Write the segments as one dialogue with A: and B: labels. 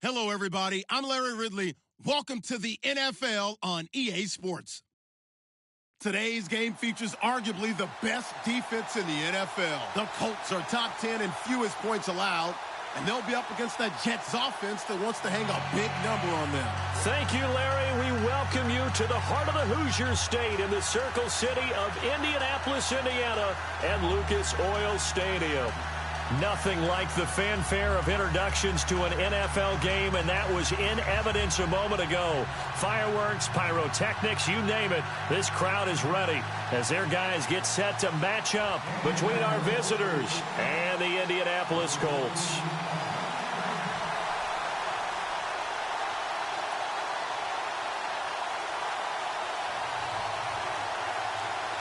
A: Hello, everybody. I'm Larry Ridley. Welcome to the NFL on EA Sports. Today's game features arguably the best defense in the NFL. The Colts are top 10 in fewest points allowed, and they'll be up against that Jets offense that wants to hang a big number on them.
B: Thank you, Larry. We welcome you to the heart of the Hoosier State in the Circle City of Indianapolis, Indiana, and Lucas Oil Stadium. Nothing like the fanfare of introductions to an NFL game, and that was in evidence a moment ago. Fireworks, pyrotechnics, you name it. This crowd is ready as their guys get set to match up between our visitors and the Indianapolis Colts.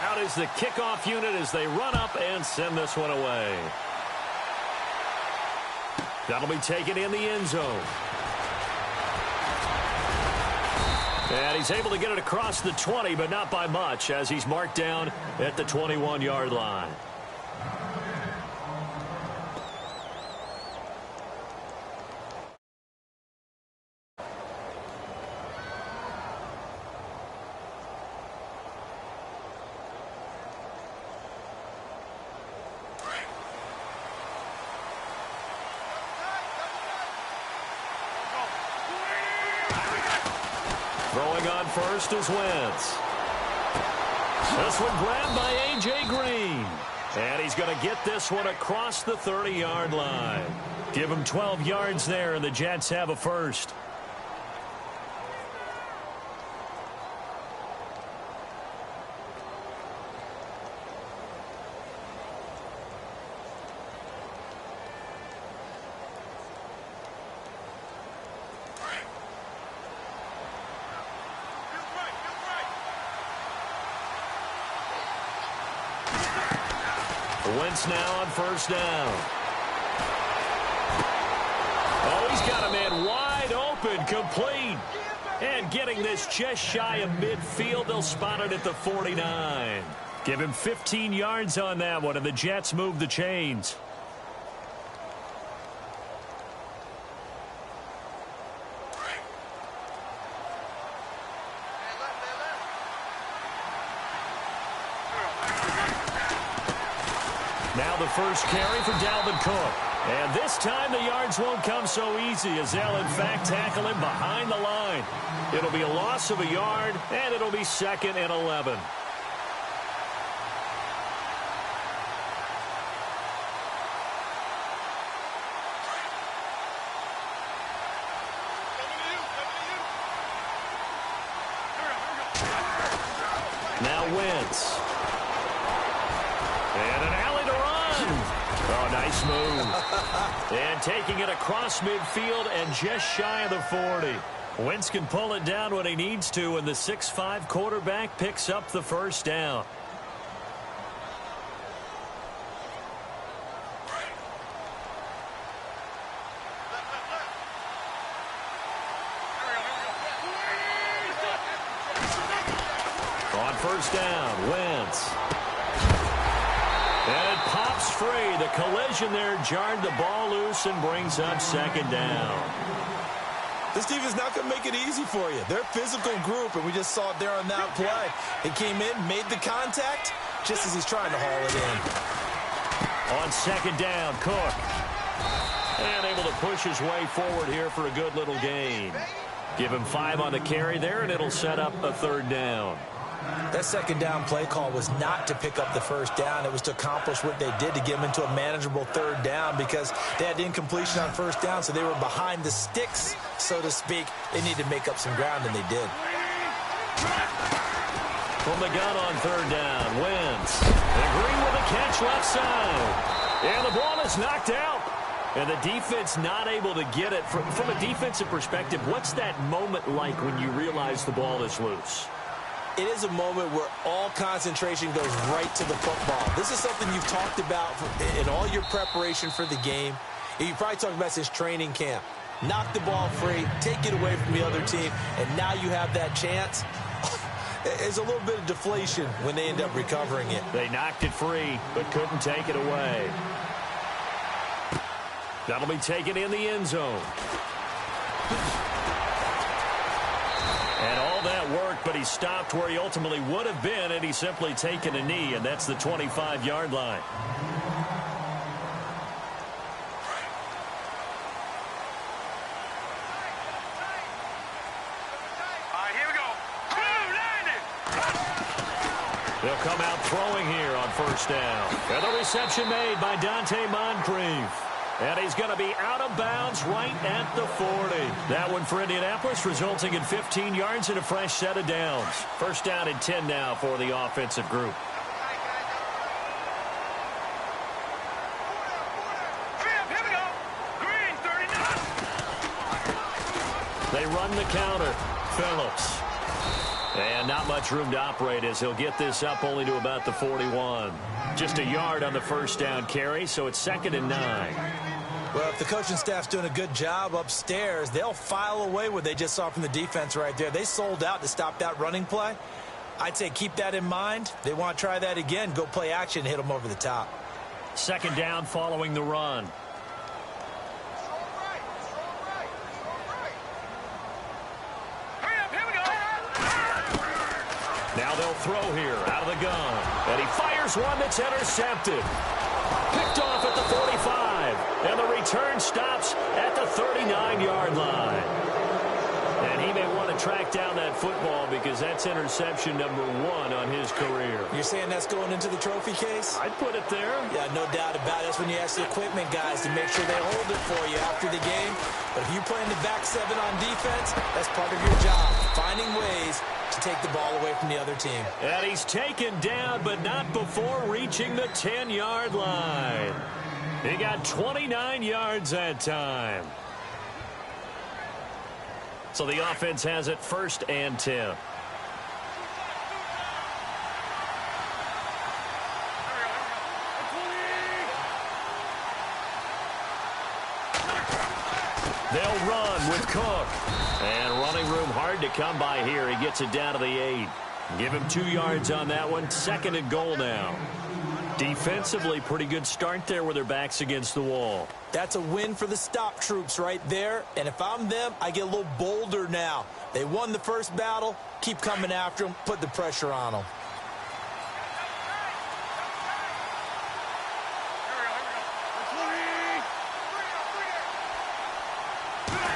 B: Out is the kickoff unit as they run up and send this one away. That'll be taken in the end zone. And he's able to get it across the 20, but not by much, as he's marked down at the 21-yard line. Throwing on first is Wentz. This one grabbed by A.J. Green. And he's going to get this one across the 30-yard line. Give him 12 yards there, and the Jets have a first. Wentz now on first down. Oh, he's got a man wide open, complete. And getting this just shy of midfield, they'll spot it at the 49. Give him 15 yards on that one, and the Jets move the chains. Now the first carry for Dalvin Cook. And this time the yards won't come so easy as they'll, in fact, tackle him behind the line. It'll be a loss of a yard, and it'll be 2nd and 11. Now Wentz. And an alley to run. Oh, nice move. And taking it across midfield and just shy of the 40. Wentz can pull it down when he needs to, and the 6'5" quarterback picks up the first down. On first down, Wentz. And it pops free. The collision there jarred the ball loose and brings up 2nd down.
C: This defense is not going to make it easy for you. They're a physical group, and we just saw it there on that play. He came in, made the contact, just as he's trying to haul it in.
B: On 2nd down, Cook. And able to push his way forward here for a good little gain. Give him 5 on the carry there, and it'll set up a 3rd down.
C: That 2nd down play call was not to pick up the first down. It was to accomplish what they did to get them into a manageable 3rd down because they had incompletion on first down, so they were behind the sticks, so to speak. They needed to make up some ground, and they did.
B: From the gun on 3rd down, Wentz. And Green with a catch left side. And the ball is knocked out. And the defense not able to get it. From a defensive perspective, what's that moment like when you realize the ball is loose?
C: It is a moment where all concentration goes right to the football. This is something you've talked about in all your preparation for the game. You probably talked about since training camp. Knock the ball free, take it away from the other team, and now you have that chance. There's a little bit of deflation when they end up recovering it.
B: They knocked it free, but couldn't take it away. That'll be taken in the end zone. And all that work, but he stopped where he ultimately would have been, and he's simply taken a knee, and that's the 25-yard line. They'll come out throwing here on first down. And the reception made by Dante Moncrief. And he's going to be out of bounds right at the 40. That one for Indianapolis, resulting in 15 yards and a fresh set of downs. First down and 10 now for the offensive group. They run the counter. Phillips. And not much room to operate as he'll get this up only to about the 41. Just a yard on the first down carry, so it's 2nd and 9.
C: Well, if the coaching staff's doing a good job upstairs, they'll file away what they just saw from the defense right there. They sold out to stop that running play. I'd say keep that in mind. They want to try that again. Go play action, hit them over the top.
B: 2nd down following the run. Now they'll throw here out of the gun. And he fires one that's intercepted. Picked off at the 45. And the return stops at the 39-yard line. And he may want to track down that football because that's interception number 1 on his career.
C: You're saying that's going into the trophy case?
B: I'd put it there.
C: Yeah, no doubt about it. That's when you ask the equipment guys to make sure they hold it for you after the game. But if you play in the back 7 on defense, that's part of your job, finding ways to take the ball away from the other team.
B: And he's taken down, but not before reaching the 10-yard line. He got 29 yards that time. So the offense has it 1st and 10. They'll run with Cook. And running room hard to come by here. He gets it down to the 8. Give him 2 yards on that one. 2nd and goal now. Defensively, pretty good start there with their backs against the wall.
C: That's a win for the stop troops right there. And if I'm them, I get a little bolder now. They won the first battle. Keep coming after them. Put the pressure on them.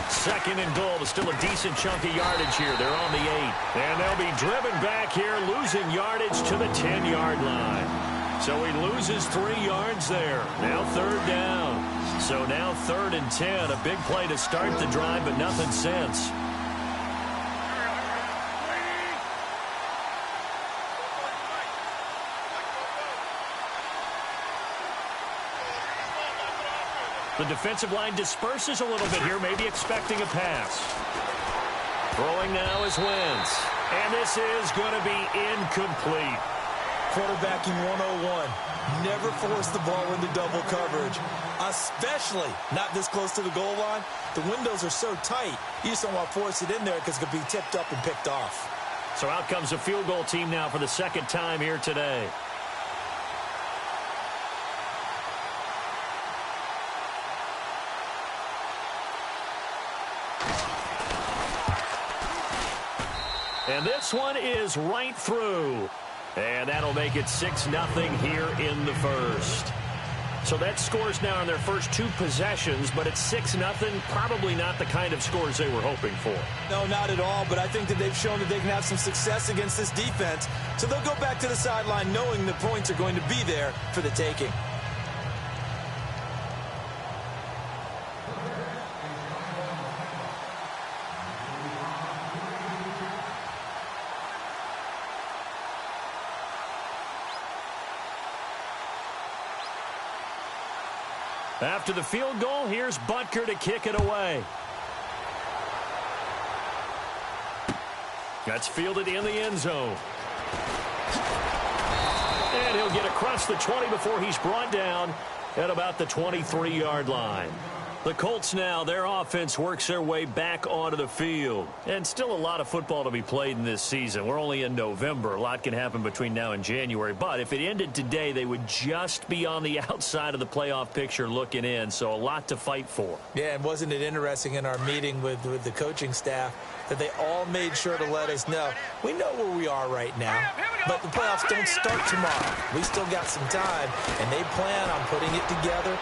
B: Second and goal. There's still a decent chunk of yardage here. They're on the 8. And they'll be driven back here, losing yardage to the 10-yard line. So he loses 3 yards there. Now 3rd down. So now 3rd and 10. A big play to start the drive, but nothing since. The defensive line disperses a little bit here, maybe expecting a pass. Throwing now is Wentz. And this is going to be incomplete.
C: Quarterbacking 101. Never force the ball into double coverage, especially not this close to the goal line. The windows are so tight, you just don't want to force it in there because it could be tipped up and picked off.
B: So out comes the field goal team now for the 2nd time here today. And this one is right through. And that'll make it 6-0 here in the first. So that scores now in their first 2 possessions, but it's 6-0. Probably not the kind of scores they were hoping for.
C: No, not at all, but I think that they've shown that they can have some success against this defense. So they'll go back to the sideline knowing the points are going to be there for the taking.
B: After the field goal, here's Butker to kick it away. That's fielded in the end zone. And he'll get across the 20 before he's brought down at about the 23-yard line. The Colts now, their offense works their way back onto the field. And still a lot of football to be played in this season. We're only in November. A lot can happen between now and January. But if it ended today, they would just be on the outside of the playoff picture looking in. So a lot to fight for.
C: Yeah, and wasn't it interesting in our meeting with the coaching staff that they all made sure to let us know, we know where we are right now, but the playoffs don't start tomorrow. We still got some time, and they plan on putting it together,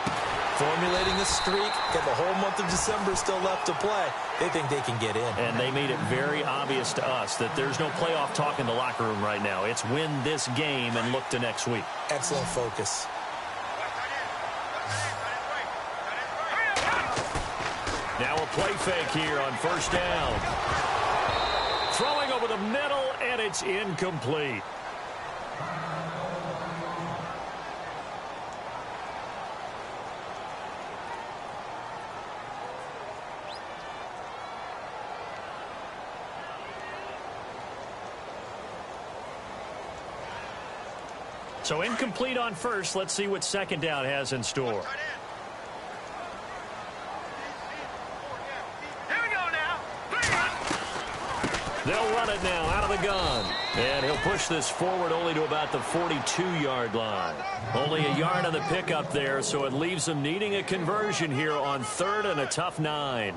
C: formulating a streak, got the whole month of December still left to play. They think they can get in.
B: And they made it very obvious to us that there's no playoff talk in the locker room right now. It's win this game and look to next week.
C: Excellent focus.
B: Now a play fake here on first down. Throwing over the middle, and it's incomplete. So incomplete on first. Let's see what second down has in store. They'll run it now out of the gun. And he'll push this forward only to about the 42-yard line. Only a yard on the pickup there, so it leaves them needing a conversion here on third and a tough 9.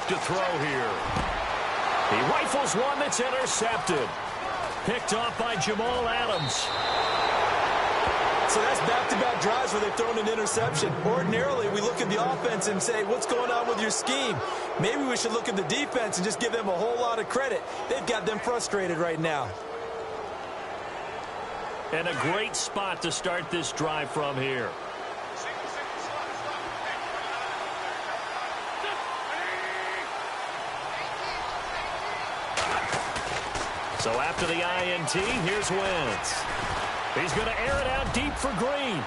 B: To throw here. He rifles one that's intercepted. Picked off by Jamal Adams.
C: So that's back-to-back drives where they've thrown an interception. Ordinarily, we look at the offense and say, what's going on with your scheme? Maybe we should look at the defense and just give them a whole lot of credit. They've got them frustrated right now.
B: And a great spot to start this drive from here. So after the INT, here's Wentz. He's going to air it out deep for Green.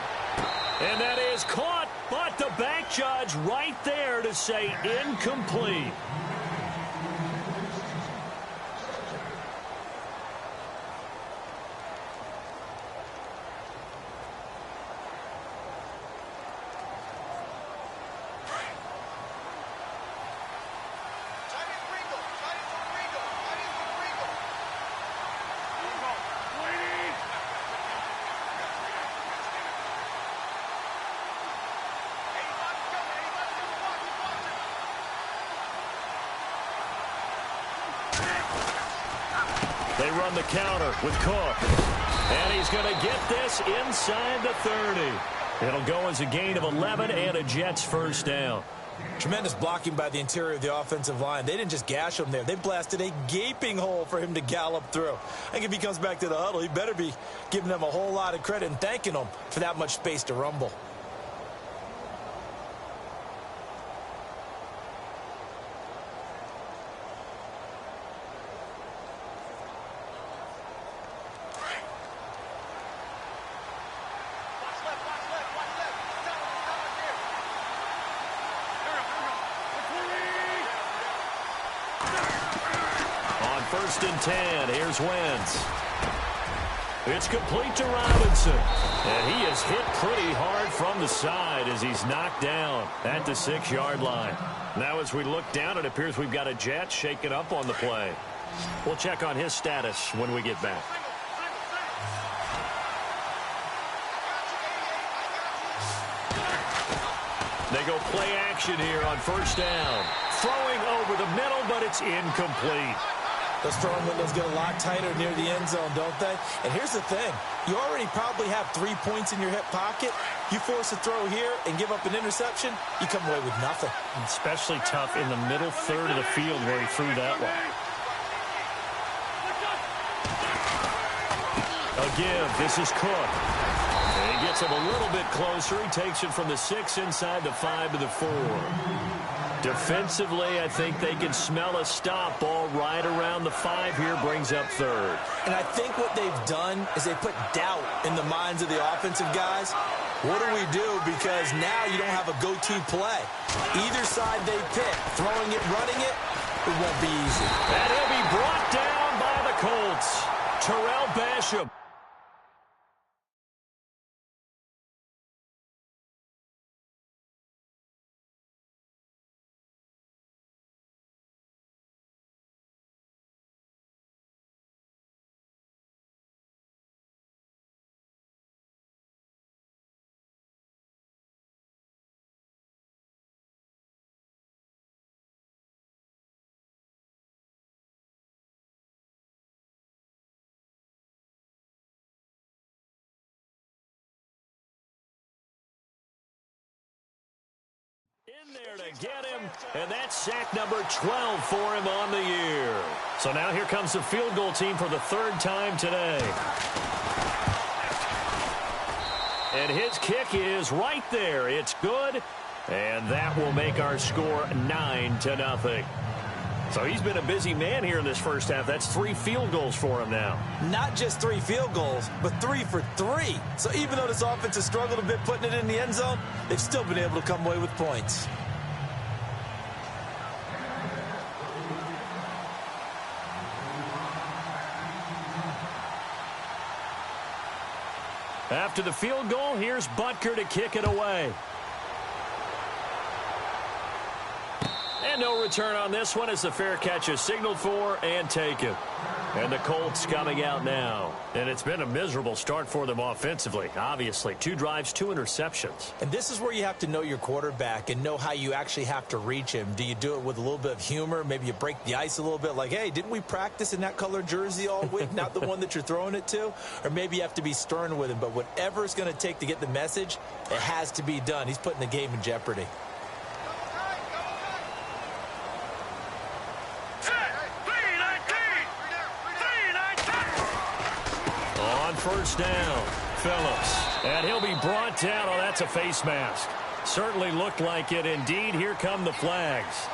B: And that is caught, but the back judge right there to say incomplete. They run the counter with Cook. And he's going to get this inside the 30. It'll go as a gain of 11 and a Jets first down.
C: Tremendous blocking by the interior of the offensive line. They didn't just gash him there. They blasted a gaping hole for him to gallop through. I think if he comes back to the huddle, he better be giving them a whole lot of credit and thanking them for that much space to rumble.
B: First and 10. Here's Wentz. It's complete to Robinson. And he is hit pretty hard from the side as he's knocked down at the 6-yard line. Now as we look down, it appears we've got a Jet shaken up on the play. We'll check on his status when we get back. They go play action here on first down. Throwing over the middle, but it's incomplete.
C: Those throwing windows get a lot tighter near the end zone, don't they? And here's the thing. You already probably have 3 points in your hip pocket. You force a throw here and give up an interception, you come away with nothing.
B: Especially tough in the middle third of the field where he threw that one. A give. This is Cook. And he gets him a little bit closer. He takes it from the 6 inside the 5 to the 4. Defensively, I think they can smell a stop. Ball right around the 5 here, brings up third.
C: And I think what they've done is they put doubt in the minds of the offensive guys. What do we do? Because now you don't have a go-to play. Either side they pick, throwing it, running it, it won't be easy.
B: And he'll be brought down by the Colts. Terrell Basham. In there to get him, and that's sack number 12 for him on the year. So now here comes the field goal team for the third time today. And his kick is right there. It's good, and that will make our score 9-0. So he's been a busy man here in this first half. That's 3 field goals for him now.
C: Not just 3 field goals, but 3 for 3. So even though this offense has struggled a bit putting it in the end zone, they've still been able to come away with points.
B: After the field goal, here's Butker to kick it away. And no return on this one as the fair catch is signaled for and taken. And the Colts coming out now. And it's been a miserable start for them offensively, obviously. 2 drives, 2 interceptions.
C: And this is where you have to know your quarterback and know how you actually have to reach him. Do you do it with a little bit of humor? Maybe you break the ice a little bit like, hey, didn't we practice in that color jersey all week? Not the one that you're throwing it to? Or maybe you have to be stern with him. But whatever it's going to take to get the message, it has to be done. He's putting the game in jeopardy.
B: First down, Phillips. And he'll be brought down. Oh, that's a face mask. Certainly looked like it. Indeed, here come the flags.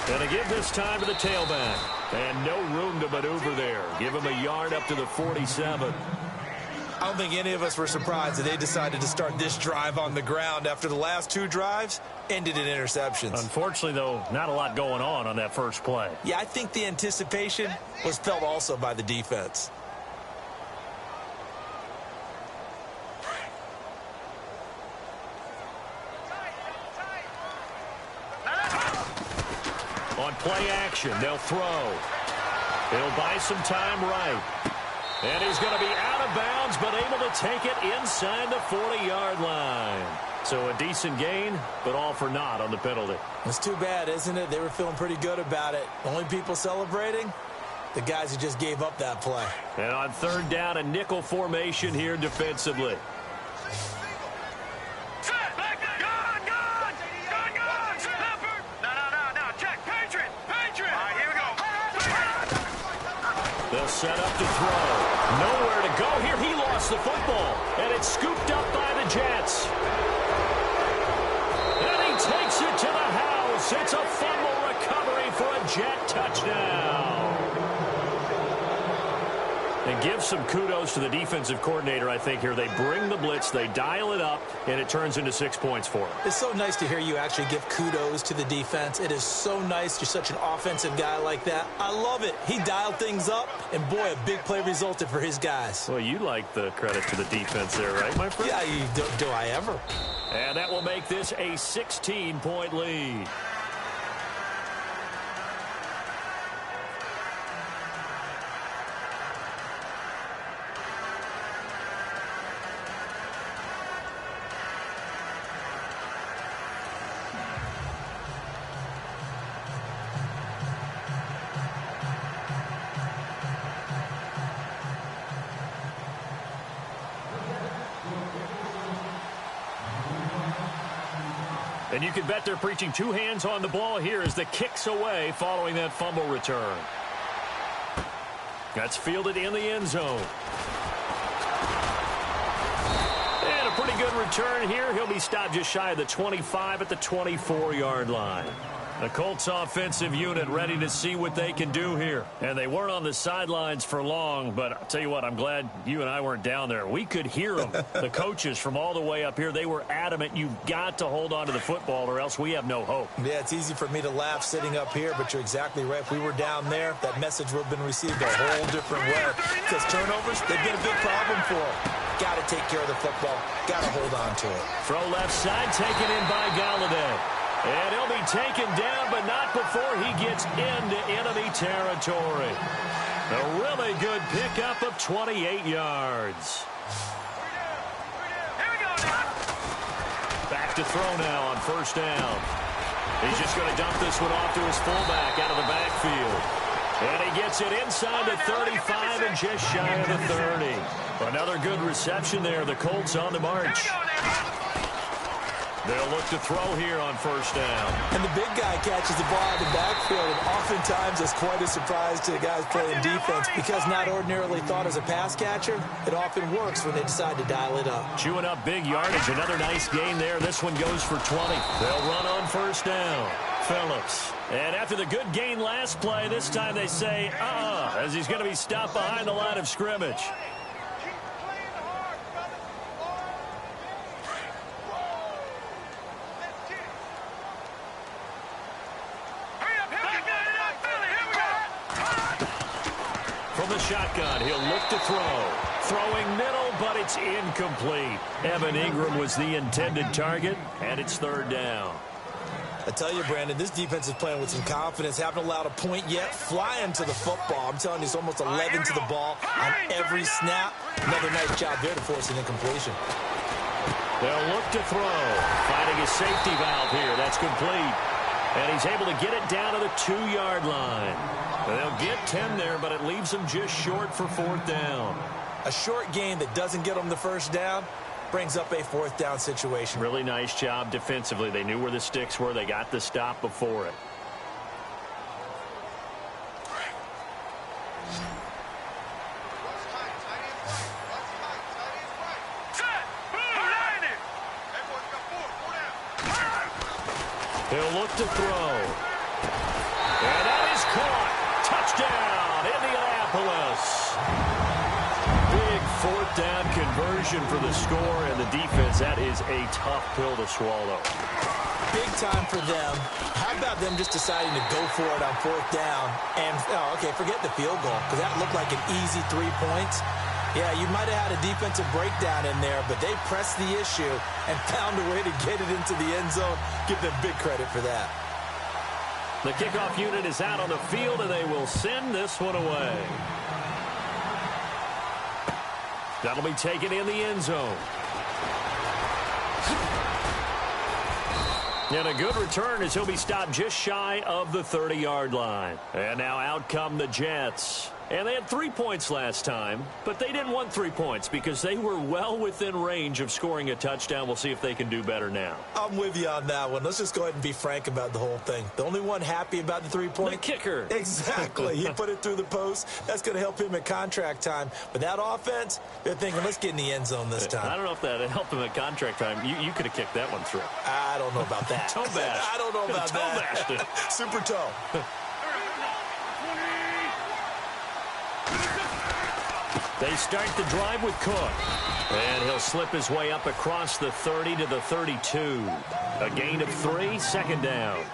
B: Going to give this time to the tailback. And no room to maneuver there. Give him a yard up to the 47.
C: I don't think any of us were surprised that they decided to start this drive on the ground after the last 2 drives ended in interceptions.
B: Unfortunately, though, not a lot going on that first play.
C: Yeah, I think the anticipation was felt also by the defense.
B: On play action, they'll throw. He'll buy some time right. And he's going to be out of bounds, but able to take it inside the 40-yard line. So a decent gain, but all for naught on the penalty.
C: It's too bad, isn't it? They were feeling pretty good about it. Only people celebrating, the guys who just gave up that play.
B: And on third down, a nickel formation here defensively. They'll set up to throw. Nowhere to go here. He lost the football. And it's scooped up by the Jets. And he takes it to the house. It's a fumble recovery for a Jet touchdown. And give some kudos to the defensive coordinator, I think, here. They bring the blitz, they dial it up, and it turns into 6 points for them.
C: It's so nice to hear you actually give kudos to the defense. It is so nice. You're such an offensive guy like that. I love it. He dialed things up, and boy, a big play resulted for his guys.
B: Well, you like the credit to the defense there, right, my friend?
C: Yeah, do I ever.
B: And that will make this a 16-point lead. And you can bet they're preaching two hands on the ball here as the kick's away following that fumble return. That's fielded in the end zone. And a pretty good return here. He'll be stopped just shy of the 25 at the 24-yard line. The Colts offensive unit ready to see what they can do here. And they weren't on the sidelines for long, but I'll tell you what, I'm glad you and I weren't down there. We could hear them. The coaches from all the way up here, they were adamant, you've got to hold on to the football or else we have no hope.
C: Yeah, it's easy for me to laugh sitting up here, but you're exactly right. If we were down there, that message would have been received a whole different way. Because turnovers, they've been a big problem for them. Got to take care of the football. Got to hold on to it.
B: Throw left side, taken in by Galladay. And he'll be taken down, but not before he gets into enemy territory. A really good pickup of 28 yards. Back to throw now on first down. He's just going to dump this one off to his fullback out of the backfield. And he gets it inside the 35 and just shy of the 30. Another good reception there. The Colts on the march. They'll look to throw here on first down.
C: And the big guy catches the ball out of the backfield, and oftentimes it's quite a surprise to the guys playing defense because not ordinarily thought as a pass catcher, it often works when they decide to dial it up.
B: Chewing up big yardage. Another nice gain there. This one goes for 20. They'll run on first down. Phillips. And after the good gain last play, this time they say, as he's going to be stopped behind the line of scrimmage. From the shotgun, he'll look to throw. Throwing middle, but it's incomplete. Evan Ingram was the intended target, and it's third down.
C: I tell you, Brandon, this defense is playing with some confidence. Haven't allowed a point yet. Flying to the football. I'm telling you, it's almost 11 to the ball on every snap. Another nice job there to force an incompletion.
B: They'll look to throw. Finding a safety valve here. That's complete. And he's able to get it down to the 2-yard line. They'll get 10 there, but it leaves them just short for fourth down.
C: A short gain that doesn't get them the first down brings up a fourth down situation.
B: Really nice job defensively. They knew where the sticks were. They got the stop before it. He'll look to throw. And that is caught. Touchdown, Indianapolis. Big fourth down conversion for the score and the defense. That is a tough pill to swallow.
C: Big time for them. How about them just deciding to go for it on fourth down? And, forget the field goal, because that looked like an easy 3 points. Yeah, you might have had a defensive breakdown in there, but they pressed the issue and found a way to get it into the end zone. Give them big credit for that.
B: The kickoff unit is out on the field, and they will send this one away. That'll be taken in the end zone. And a good return as he'll be stopped just shy of the 30-yard line. And now out come the Jets. And they had 3 points last time, but they didn't want 3 points because they were well within range of scoring a touchdown. We'll see if they can do better now.
C: I'm with you on that one. Let's just go ahead and be frank about the whole thing. The only one happy about the 3-point?
B: The kicker.
C: Exactly. He put it through the post. That's going to help him at contract time. But that offense, they're thinking, let's get in the end zone this time.
B: I don't know if that helped him at contract time. You could have kicked that one through.
C: I don't know about that.
B: Toe bash.
C: I don't know about that.
B: Toe bashed it.
C: Super toe.
B: They start the drive with Cook. And he'll slip his way up across the 30 to the 32. A gain of 3, second down.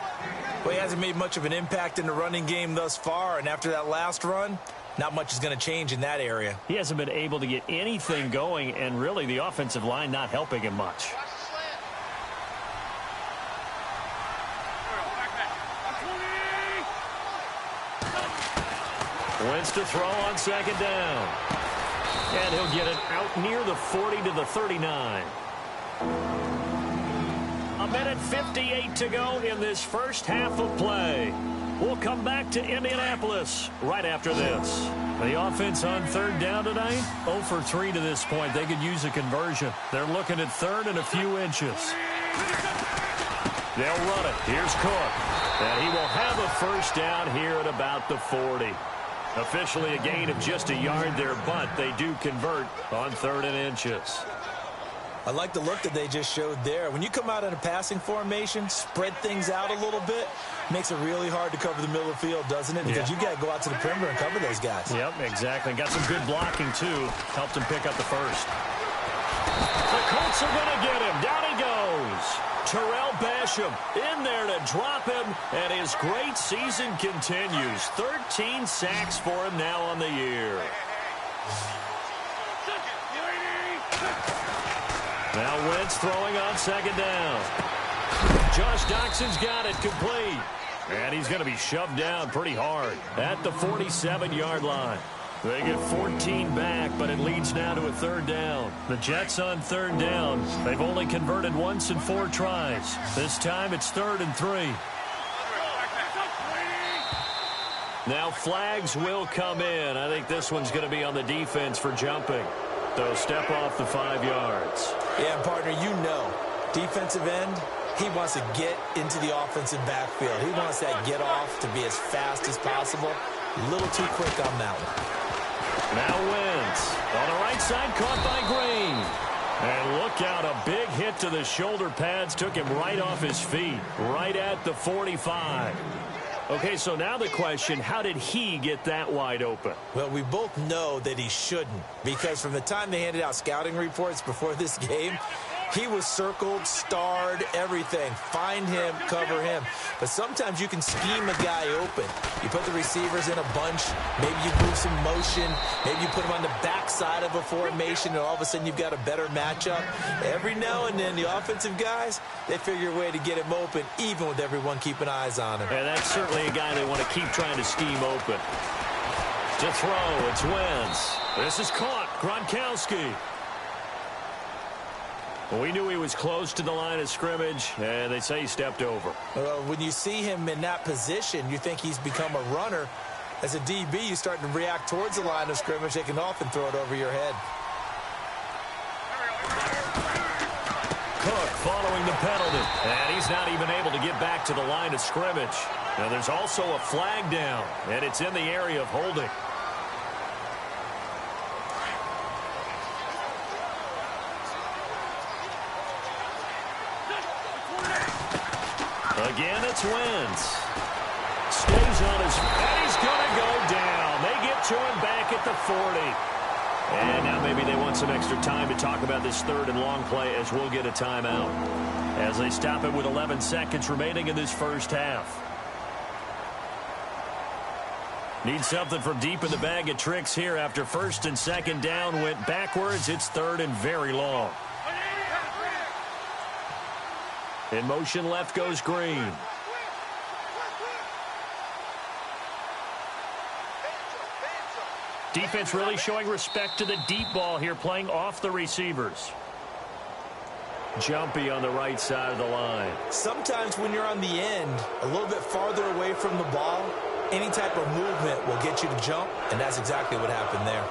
C: Well, he hasn't made much of an impact in the running game thus far, and after that last run, not much is going to change in that area.
B: He hasn't been able to get anything going, and really the offensive line not helping him much. Wentz to throw on second down. And he'll get it out near the 40 to the 39. A minute 58 to go in this first half of play. We'll come back to Indianapolis right after this. The offense on third down tonight, 0 for 3 to this point. They could use a conversion. They're looking at third and a few inches. They'll run it. Here's Cook. And he will have a first down here at about the 40. Officially a gain of just a yard there, but they do convert on 3rd and inches.
C: I like the look that they just showed there. When you come out in a passing formation, spread things out a little bit, makes it really hard to cover the middle of the field, doesn't it? Because you got to go out to the perimeter and cover those guys.
B: Yep, exactly. Got some good blocking, too. Helped him pick up the first. The Colts are going to get him. Down he goes. Terrell Basham in there to drop him, and his great season continues. 13 sacks for him now on the year. Now Wentz throwing on 2nd down. Josh Doxson's got it complete. And he's going to be shoved down pretty hard at the 47-yard line. They get 14 back, but it leads now to a 3rd down. The Jets on 3rd down. They've only converted once in 4 tries. This time it's 3rd and 3. Now flags will come in. I think this one's going to be on the defense for jumping. They'll step off the 5 yards.
C: Yeah, partner, you know, defensive end, he wants to get into the offensive backfield. He wants that get off to be as fast as possible. A little too quick on that one.
B: Now Wentz on the right side, caught by Green. And look out, a big hit to the shoulder pads took him right off his feet, right at the 45. Okay, so now the question, how did he get that wide open?
C: Well, we both know that he shouldn't, because from the time they handed out scouting reports before this game, he was circled, starred, everything. Find him, cover him. But sometimes you can scheme a guy open. You put the receivers in a bunch. Maybe you move some motion. Maybe you put them on the backside of a formation, and all of a sudden you've got a better matchup. Every now and then, the offensive guys, they figure a way to get him open, even with everyone keeping eyes on him.
B: And that's certainly a guy they want to keep trying to scheme open. To throw, it's Wentz. This is caught. Gronkowski. Well, we knew he was close to the line of scrimmage, and they say he stepped over.
C: When you see him in that position, you think he's become a runner. As a DB, you start to react towards the line of scrimmage. They can often throw it over your head.
B: Cook following the penalty, and he's not even able to get back to the line of scrimmage. Now, there's also a flag down, and it's in the area of holding. Again, it's Wentz. Stays on his feet, and he's going to go down. They get to him back at the 40. And now maybe they want some extra time to talk about this 3rd and long play, as we'll get a timeout as they stop it with 11 seconds remaining in this first half. Need something from deep in the bag of tricks here after 1st and 2nd down went backwards. It's 3rd and very long. In motion left goes Green. Defense really showing respect to the deep ball here, playing off the receivers. Jumpy on the right side of the line.
C: Sometimes when you're on the end, a little bit farther away from the ball, any type of movement will get you to jump, and that's exactly what happened there.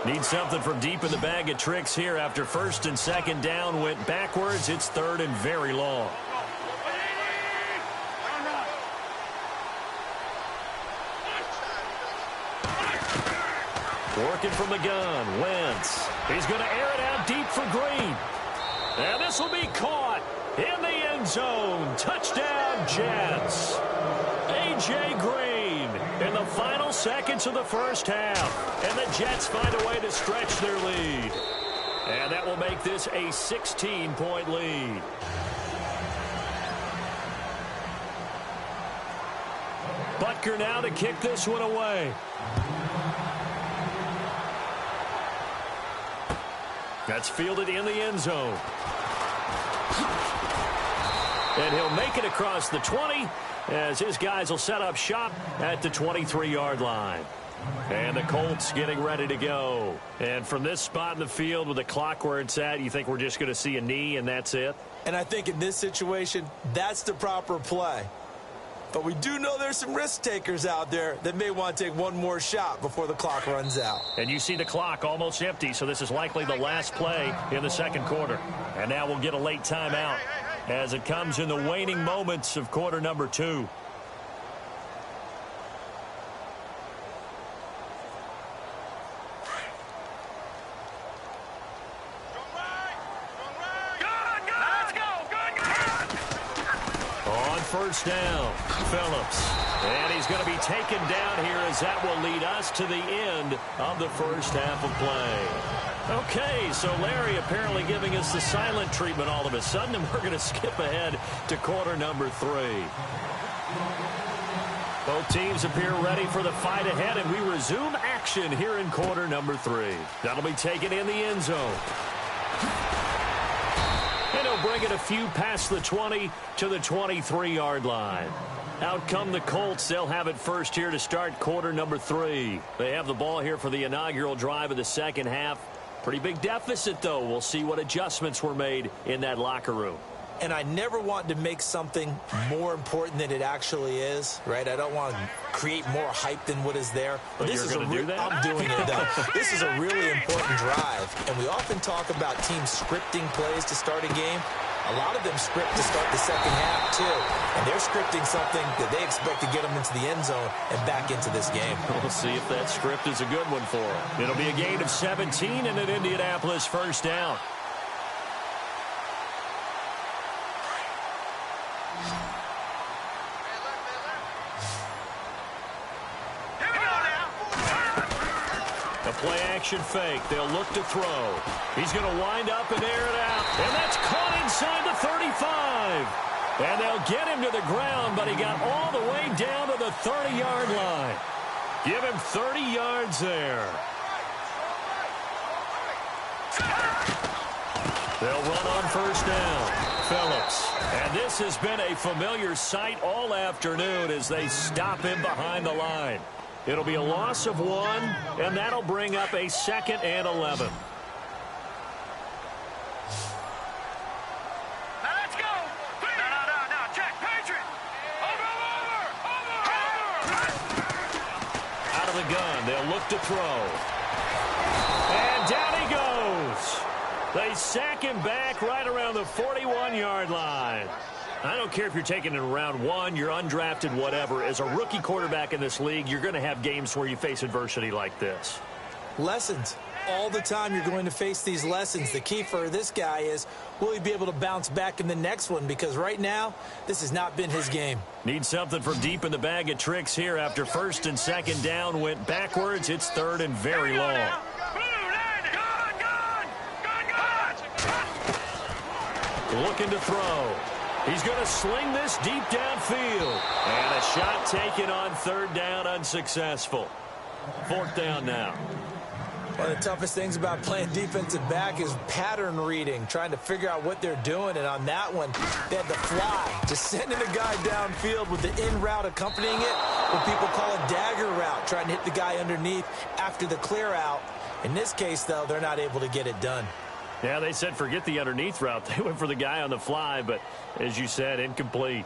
B: Need something from deep in the bag of tricks here after 1st and 2nd down went backwards. It's 3rd and very long. Working from the gun, Wentz. He's going to air it out deep for Green. And this will be caught in the end zone. Touchdown, Jets. A.J. Green in the final seconds of the first half. And the Jets find a way to stretch their lead. And that will make this a 16-point lead. Butker now to kick this one away. That's fielded in the end zone. And he'll make it across the 20 as his guys will set up shop at the 23-yard line. And the Colts getting ready to go. And from this spot in the field with the clock where it's at, you think we're just going to see a knee and that's it?
C: And I think in this situation, that's the proper play. But we do know there's some risk takers out there that may want to take one more shot before the clock runs out.
B: And you see the clock almost empty, so this is likely the last play in the second quarter. And now we'll get a late timeout as it comes in the waning moments of quarter number 2. First down, Phillips. And he's going to be taken down here as that will lead us to the end of the first half of play. Okay, so Larry apparently giving us the silent treatment all of a sudden, and we're going to skip ahead to quarter number 3. Both teams appear ready for the fight ahead, and we resume action here in quarter number 3. That'll be taken in the end zone. And he'll bring it a few past the 20 to the 23-yard line. Out come the Colts. They'll have it first here to start quarter number 3. They have the ball here for the inaugural drive of the second half. Pretty big deficit, though. We'll see what adjustments were made in that locker room.
C: And I never want to make something more important than it actually is, right? I don't want to create more hype than what is there.
B: But this you're going to do that?
C: I'm doing it, though. This is a really important drive, and we often talk about teams scripting plays to start a game. A lot of them script to start the second half, too. And they're scripting something that they expect to get them into the end zone and back into this game.
B: We'll see if that script is a good one for them. It'll be a gain of 17 and an Indianapolis first down. Play-action fake. They'll look to throw. He's going to wind up and air it out. And that's caught inside the 35. And they'll get him to the ground, but he got all the way down to the 30-yard line. Give him 30 yards there. They'll run on first down. Phillips. And this has been a familiar sight all afternoon as they stop him behind the line. It'll be a loss of 1, and that'll bring up a 2nd and 11.
D: Now let's go. No. Check. Patriot. Over.
B: Out of the gun. They'll look to throw. And down he goes. They sack him back right around the 41-yard line. I don't care if you're taking it in round 1, you're undrafted, whatever. As a rookie quarterback in this league, you're going to have games where you face adversity like this.
C: Lessons. All the time you're going to face these lessons. The key for this guy is, will he be able to bounce back in the next one? Because right now, this has not been his game.
B: Need something from deep in the bag of tricks here after 1st and 2nd down went backwards. It's 3rd and very long. Looking to throw. He's going to sling this deep downfield. And a shot taken on 3rd down, unsuccessful. 4th down now.
C: One of the toughest things about playing defensive back is pattern reading, trying to figure out what they're doing. And on that one, they had the fly, just sending a guy downfield with the in route accompanying it, what people call a dagger route, trying to hit the guy underneath after the clear out. In this case, though, they're not able to get it done.
B: Yeah, they said forget the underneath route. They went for the guy on the fly, but as you said, incomplete.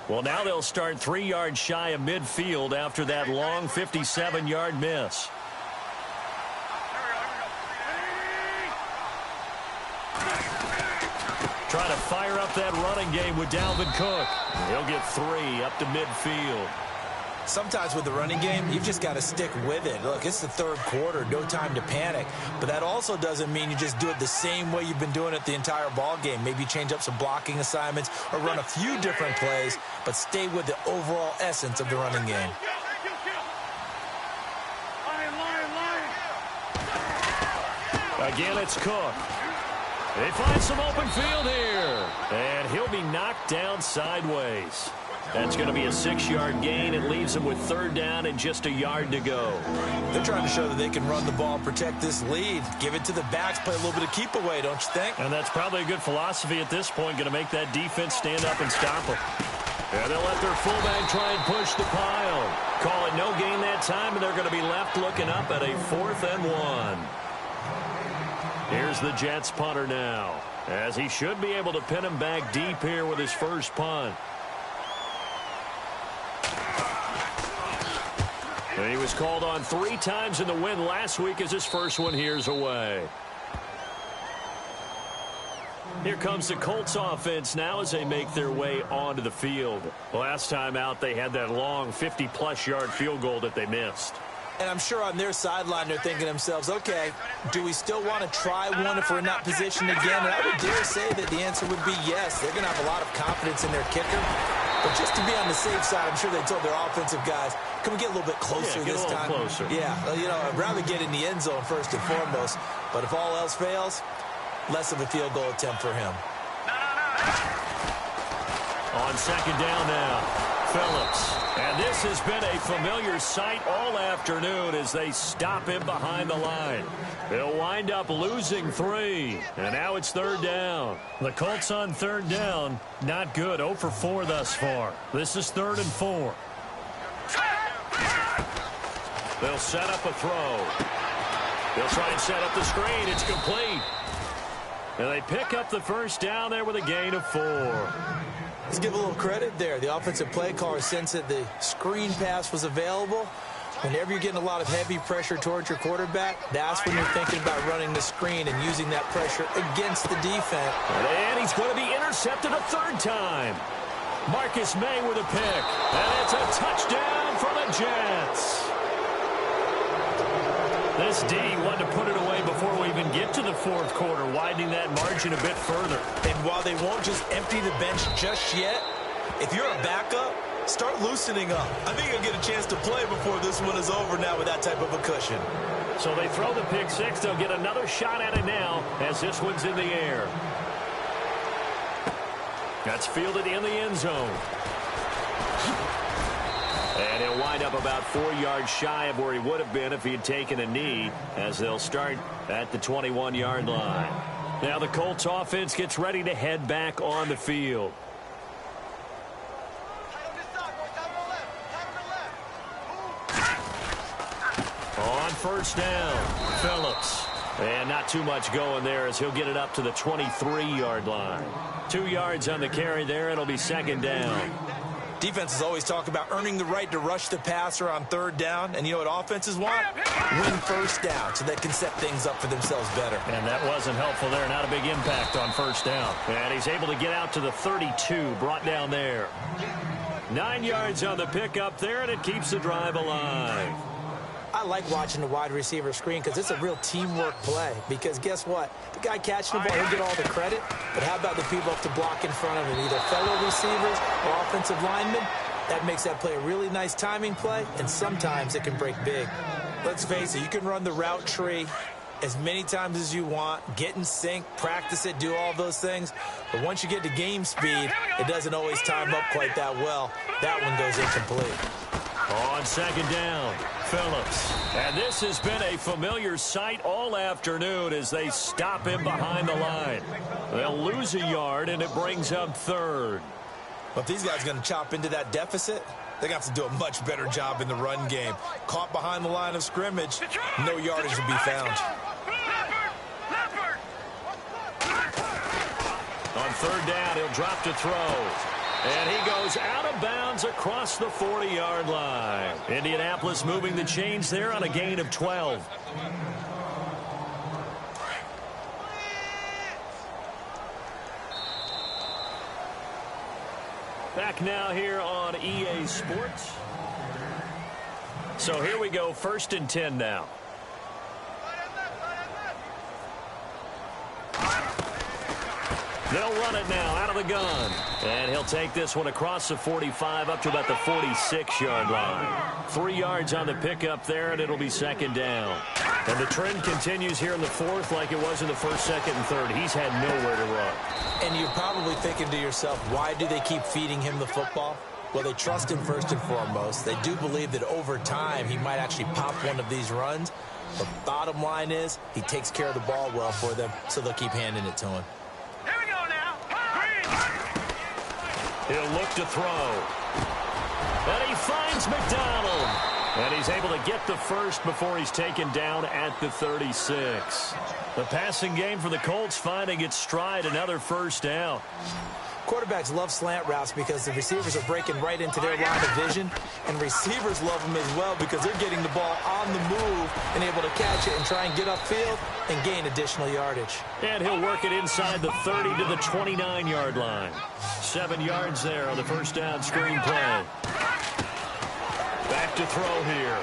B: Well, now they'll start 3 yards shy of midfield after that long 57-yard miss. Trying to fire up that running game with Dalvin Cook. He'll get 3 up to midfield.
C: Sometimes with the running game, you've just got to stick with it. Look, it's the 3rd quarter, no time to panic. But that also doesn't mean you just do it the same way you've been doing it the entire ball game. Maybe change up some blocking assignments or run a few different plays, but stay with the overall essence of the running game.
B: Again, it's Cook. They find some open field here. And he'll be knocked down sideways. That's going to be a 6-yard gain. It leaves him with 3rd down and just a yard to go.
C: They're trying to show that they can run the ball, protect this lead. Give it to the backs, play a little bit of keep away, don't you think?
B: And that's probably a good philosophy at this point, going to make that defense stand up and stop them. And they'll let their fullback try and push the pile. Call it no gain that time, and they're going to be left looking up at a 4th and 1. Here's the Jets punter now, as he should be able to pin him back deep here with his first punt. And he was called on 3 times in the win last week as his first one here's away. Here comes the Colts offense now as they make their way onto the field. Last time out, they had that long 50-plus yard field goal that they missed.
C: And I'm sure on their sideline they're thinking to themselves, okay, do we still want to try one if we're in that position again? And I would dare say that the answer would be yes. They're going to have a lot of confidence in their kicker. But just to be on the safe side, I'm sure they told their offensive guys, can we get a little bit closer this time?
B: Closer.
C: Yeah, you know, I'd rather get in the end zone first and foremost. But if all else fails, less of a field goal attempt for him.
B: On second down now, Phillips. And this has been a familiar sight all afternoon as they stop him behind the line. They'll wind up losing 3. And now it's third down. The Colts on third down, not good. 0 for 4 thus far. This is 3rd and 4. They'll set up a throw. They'll try and set up the screen. It's complete. And they pick up the first down there with a gain of 4.
C: Let's give a little credit there. The offensive play caller sensed that the screen pass was available. Whenever you're getting a lot of heavy pressure towards your quarterback, that's when you're thinking about running the screen and using that pressure against the defense.
B: And he's going to be intercepted a 3rd time. Marcus May with a pick. And it's a touchdown for the Jets. This D wanted to put it away before we even get to the 4th quarter, widening that margin a bit further.
C: And while they won't just empty the bench just yet, if you're a backup, start loosening up. I think you'll get a chance to play before this one is over now with that type of a cushion.
B: So they throw the pick 6. They'll get another shot at it now as this one's in the air. That's fielded in the end zone. And he'll wind up about 4 yards shy of where he would have been if he had taken a knee, as they'll start at the 21-yard line. Now the Colts offense gets ready to head back on the field. On first down, Phillips. And not too much going there as he'll get it up to the 23-yard line. 2 yards on the carry there. It'll be second down.
C: Defenses always talk about earning the right to rush the passer on third down. And you know what offenses want? Win first down so they can set things up for themselves better.
B: And that wasn't helpful there. Not a big impact on first down. And he's able to get out to the 32, brought down there. 9 yards on the pickup there, and it keeps the drive alive.
C: I like watching the wide receiver screen because it's a real teamwork play. Because guess what? The guy catching the ball, he'll get all the credit. But how about the people up to block in front of him? Either fellow receivers or offensive linemen. That makes that play a really nice timing play, and sometimes it can break big. Let's face it, you can run the route tree as many times as you want, get in sync, practice it, do all those things. But once you get to game speed, it doesn't always time up quite that well. That one goes incomplete.
B: On second down, Phillips. And this has been a familiar sight all afternoon as they stop him behind the line. They'll lose a yard, and it brings up 3rd.
C: But if these guys are going to chop into that deficit, they're going to have to do a much better job in the run game. Caught behind the line of scrimmage, no yardage to be found.
B: On third down, he'll drop to throw. And he goes out of bounds across the 40-yard line. Indianapolis moving the chains there on a gain of 12. Back now here on EA Sports. So here we go, 1st and 10 now. They'll run it now out of the gun. And he'll take this one across the 45 up to about the 46-yard line. 3 yards on the pickup there, and it'll be second down. And the trend continues here in the 4th like it was in the 1st, 2nd, and 3rd. He's had nowhere to run.
C: And you're probably thinking to yourself, why do they keep feeding him the football? Well, they trust him first and foremost. They do believe that over time he might actually pop one of these runs. The bottom line is he takes care of the ball well for them, so they'll keep handing it to him.
D: Here we go now.
B: He'll look to throw. And he finds McDonald. And he's able to get the first before he's taken down at the 36. The passing game for the Colts finding its stride, another first down.
C: Quarterbacks love slant routes because the receivers are breaking right into their line of vision, and receivers love them as well because they're getting the ball on the move and able to catch it and try and get upfield and gain additional yardage.
B: And he'll work it inside the 30 to the 29-yard line. 7 yards there on the first down screen play. Back to throw here.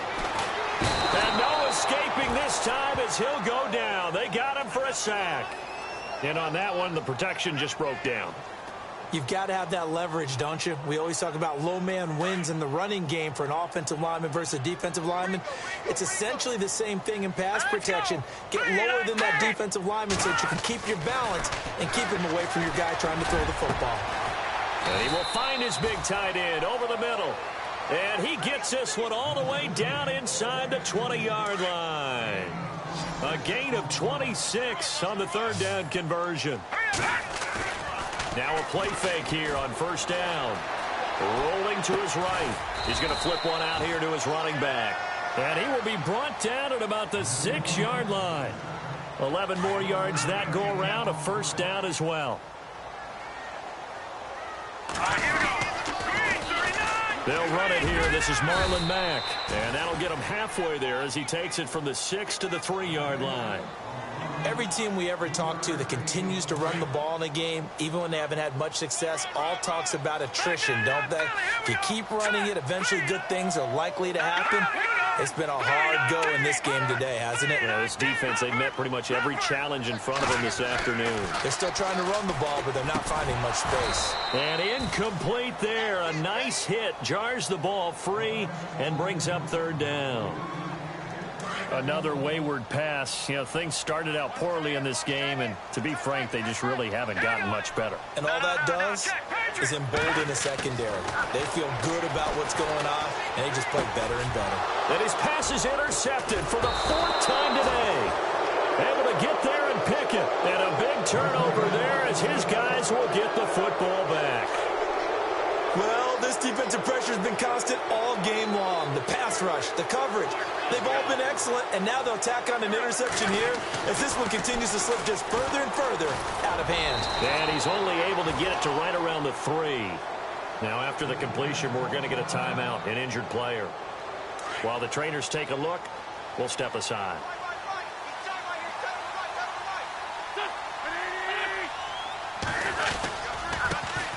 B: And no escaping this time as he'll go down. They got him for a sack. And on that one, the protection just broke down.
C: You've got to have that leverage, don't you? We always talk about low man wins in the running game for an offensive lineman versus a defensive lineman. It's essentially the same thing in pass protection. Get lower than that defensive lineman so that you can keep your balance and keep him away from your guy trying to throw the football.
B: And he will find his big tight end over the middle. And he gets this one all the way down inside the 20-yard line. A gain of 26 on the third down conversion. Now a play fake here on first down. Rolling to his right. He's going to flip one out here to his running back. And he will be brought down at about the 6-yard line. 11 more yards that go around. A first down as well.
D: Here we go.
B: They'll run it here. This is Marlon Mack. And that'll get him halfway there as he takes it from the 6 to the 3-yard line.
C: Every team we ever talk to that continues to run the ball in a game, even when they haven't had much success, all talks about attrition, don't they? If you keep running it, eventually good things are likely to happen. It's been a hard go in this game today, hasn't it?
B: Yeah, this defense, they met pretty much every challenge in front of them this afternoon.
C: They're still trying to run the ball, but they're not finding much space.
B: And incomplete there. A nice hit. Jars the ball free and brings up third down. Another wayward pass. You know, things started out poorly in this game, and to be frank, they just really haven't gotten much better.
C: And all that does is embolden the secondary. They feel good about what's going on, and they just play better and better.
B: And his pass is intercepted for the 4th time today. Able to get there and pick it. And a big turnover there as his guys will get the football back.
C: Well, this defensive pressure has been constant all game long. The pass rush, the coverage, they've all been excellent, and now they'll tack on an interception here as this one continues to slip just further and further out of hand.
B: And he's only able to get it to right around the 3. Now, after the completion, we're going to get a timeout, an injured player. While the trainers take a look, we'll step aside.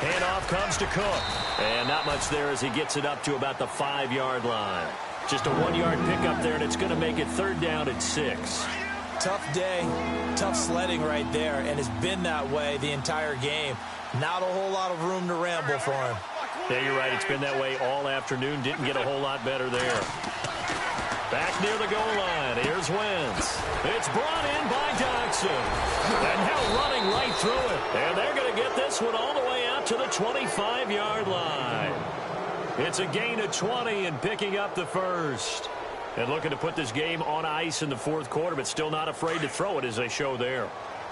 B: Handoff comes to Cook. And not much there as he gets it up to about the 5-yard line. Just a 1-yard pickup there, and it's going to make it third down at 6.
C: Tough day, tough sledding right there, and it's been that way the entire game. Not a whole lot of room to ramble for him.
B: Yeah, you're right. It's been that way all afternoon. Didn't get a whole lot better there. Back near the goal line. Here's Wentz. It's brought in by Doxson. And now running right through it. And they're going to get this one all the way out to the 25-yard line. It's a gain of 20 and picking up the first. And looking to put this game on ice in the fourth quarter, but still not afraid to throw it as they show there.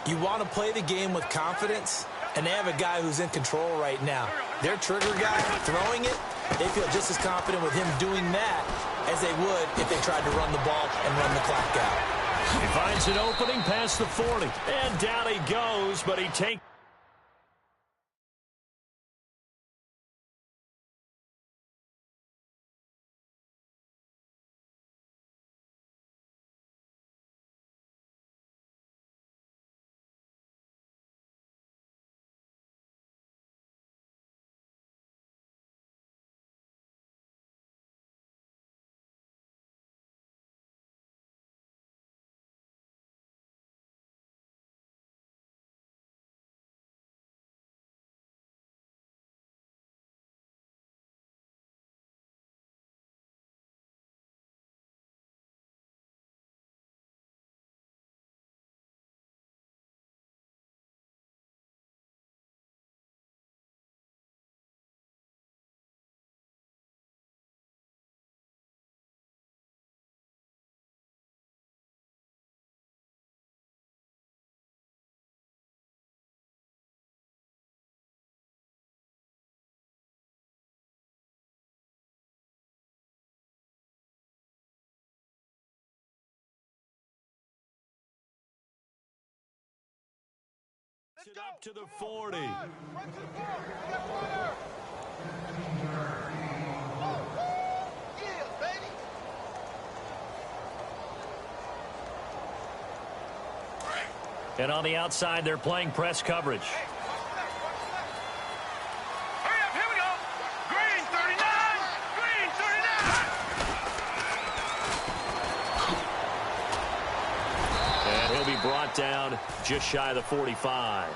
C: You want to play the game with confidence, and they have a guy who's in control right now. Their trigger guy throwing it, they feel just as confident with him doing that as they would if they tried to run the ball and run the clock out.
B: He finds an opening past the 40, and down he goes, but he takes Gets it up to the 40. And on the outside, they're playing press coverage.
D: Hurry up, here we go. Green 39. Green 39.
B: And he'll be brought down just shy of the 45.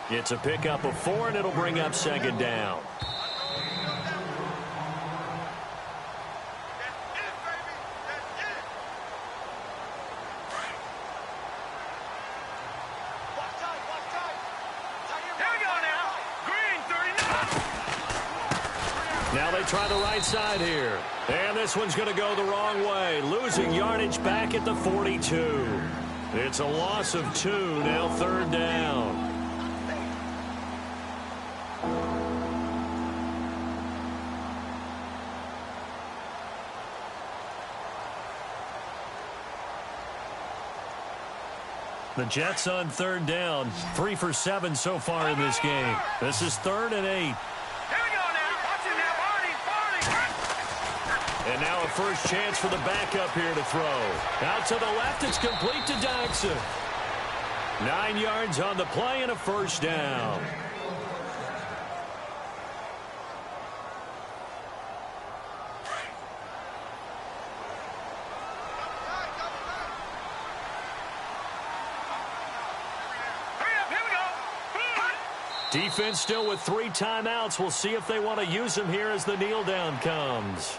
B: It's a pickup of 4, and it'll bring up second down. Now they try the right side here. And this one's going to go the wrong way. Losing yardage back at the 42. It's a loss of 2, now third down. The Jets on third down. 3 for 7 so far in this game. This is 3rd and 8. And now a first chance for the backup here to throw. Out to the left, it's complete to Dodson. 9 yards on the play and a first down. Defense still with 3 timeouts. We'll see if they want to use them here as the kneel down comes.